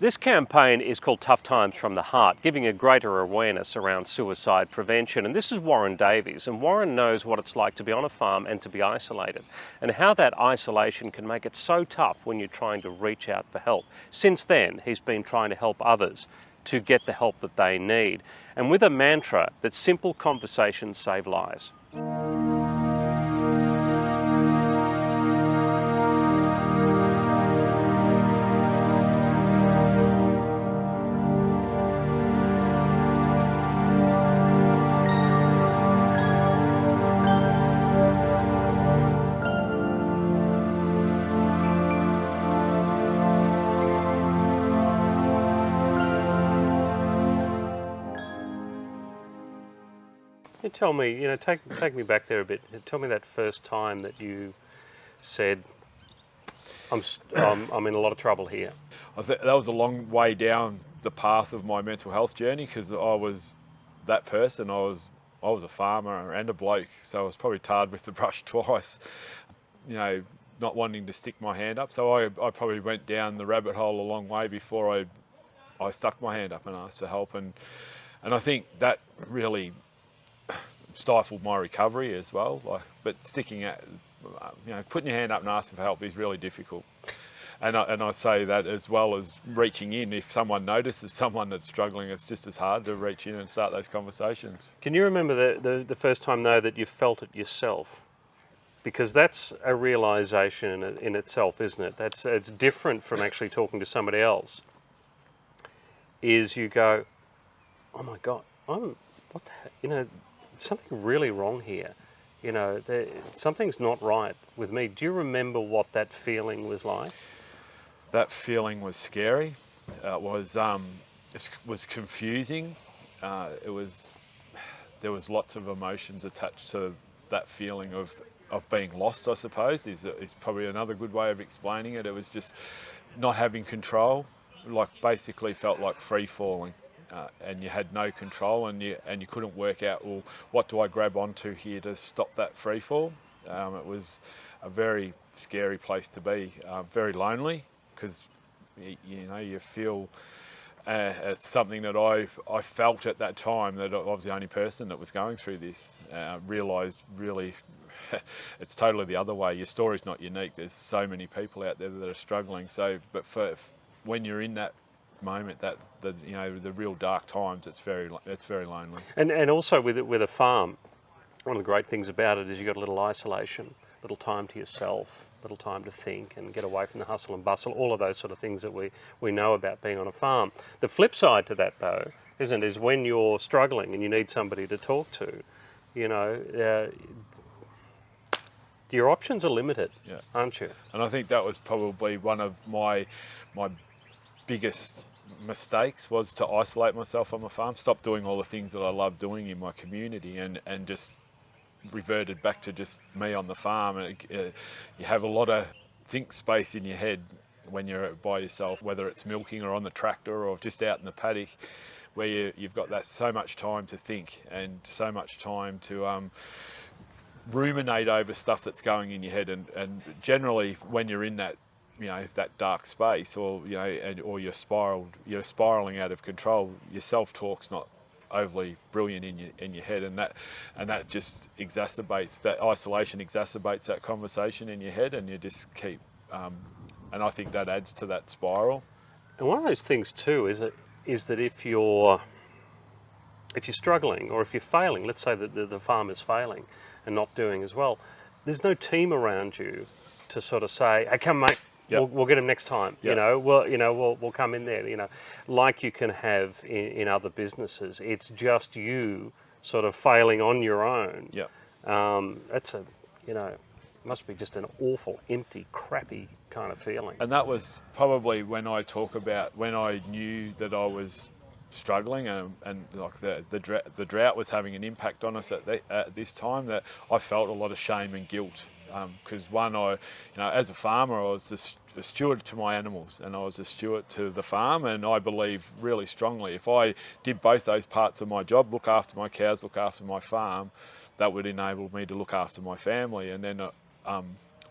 This campaign is called Tough Times from the Heart, giving a greater awareness around suicide prevention. And this is Warren Davies, and Warren knows what it's like to be on a farm and to be isolated, and how that isolation can make it so tough when you're trying to reach out for help. Since then, he's been trying to help others to get the help that they need, and with a mantra that simple conversations save lives. You tell me, take me back there a bit. Tell me that first time that you said, I'm in a lot of trouble here. I think that was a long way down the path of my mental health journey, because I was that person. I was a farmer and a bloke, so I was probably tarred with the brush twice. Not wanting to stick my hand up. So I probably went down the rabbit hole a long way before I stuck my hand up and asked for help, and I think that really stifled my recovery as well. But sticking at, putting your hand up and asking for help is really difficult. And I say that as well as reaching in. If someone notices someone that's struggling, it's just as hard to reach in and start those conversations. Can you remember the first time, though, that you felt it yourself? Because that's a realisation in itself, isn't it? It's different from actually talking to somebody else. Is you go, oh my God, what the heck? Something really wrong here. Something's not right with me. Do you remember what that feeling was like? That feeling was scary. It was confusing. There was lots of emotions attached to that feeling of being lost, I suppose, is probably another good way of explaining it. It was just not having control, basically felt like free falling. And you had no control, and you couldn't work out, well, what do I grab onto here to stop that free fall? It was a very scary place to be, very lonely, because you feel it's something that I felt at that time, that I was the only person that was going through this. Realised really it's totally the other way. Your story's not unique. There's so many people out there that are struggling. But when you're in that moment, the real dark times, it's very lonely. And also with a farm, one of the great things about it is you've got a little isolation, little time to yourself, little time to think and get away from the hustle and bustle, all of those sort of things that we know about being on a farm. The flip side to that, though, is when you're struggling and you need somebody to talk to, your options are limited, aren't you? And I think that was probably one of my biggest mistakes, was to isolate myself on the farm, stop doing all the things that I love doing in my community, and just reverted back to just me on the farm. And you have a lot of think space in your head when you're by yourself, whether it's milking or on the tractor or just out in the paddock, where you've got that so much time to think and so much time to ruminate over stuff that's going in your head. And generally, when you're in that that dark space, or or you're spiraling out of control, your self-talk's not overly brilliant in your head, and that just exacerbates that isolation, exacerbates that conversation in your head, and you just keep and I think that adds to that spiral. And one of those things too is that if you're struggling, or if you're failing, let's say that the farm is failing and not doing as well, there's no team around you to sort of say, hey, come mate, we'll get him next time. Yep. We'll come in there. Like you can have in other businesses. It's just you sort of failing on your own. Yeah. That's must be just an awful, empty, crappy kind of feeling. And that was probably when I talk about when I knew that I was struggling, and like the drought was having an impact on us at this time, that I felt a lot of shame and guilt. Because as a farmer, I was a steward to my animals, and I was a steward to the farm, and I believe really strongly if I did both those parts of my job, look after my cows, look after my farm, that would enable me to look after my family. And then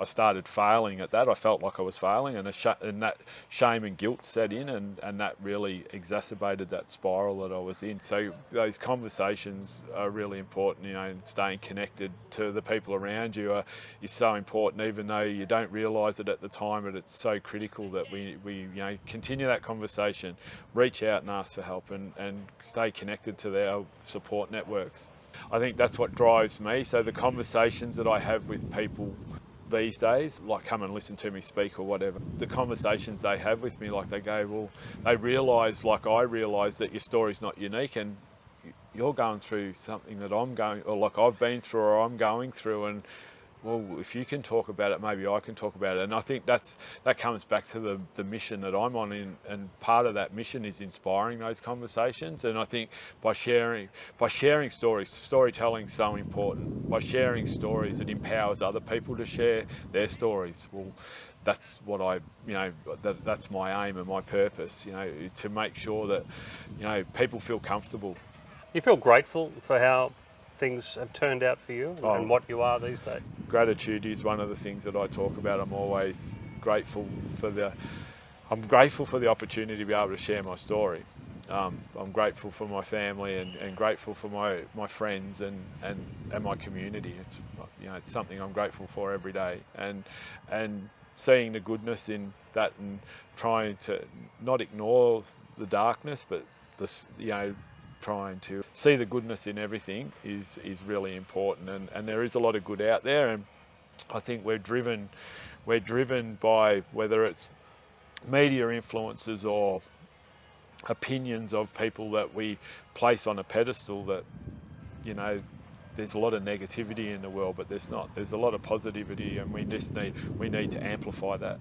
I started failing at that. I felt like I was failing, and that shame and guilt set in, and that really exacerbated that spiral that I was in. So those conversations are really important, and staying connected to the people around you is so important, even though you don't realise it at the time, but it's so critical that we continue that conversation, reach out and ask for help, and stay connected to our support networks. I think that's what drives me. So the conversations that I have with people these days, like come and listen to me speak or whatever, the conversations they have with me, like they go, well, they realise, like I realise, that your story's not unique, and you're going through something that I'm going, or like I've been through or I'm going through, and well, if you can talk about it, maybe I can talk about it. And I think that comes back to the mission that I'm on, and part of that mission is inspiring those conversations. And I think by sharing stories, storytelling's so important. By sharing stories, it empowers other people to share their stories. Well, that's what that's my aim and my purpose, to make sure that, people feel comfortable. You feel grateful for how things have turned out for you and what you are these days? Gratitude is one of the things that I talk about. I'm always grateful for the opportunity to be able to share my story. I'm grateful for my family and grateful for my friends and my community. It's something I'm grateful for every day, and seeing the goodness in that, and trying to not ignore the darkness, but trying to see the goodness in everything is really important, and there is a lot of good out there, and I think we're driven by, whether it's media influences or opinions of people that we place on a pedestal, that there's a lot of negativity in the world, but there's not. There's a lot of positivity, and we need to amplify that.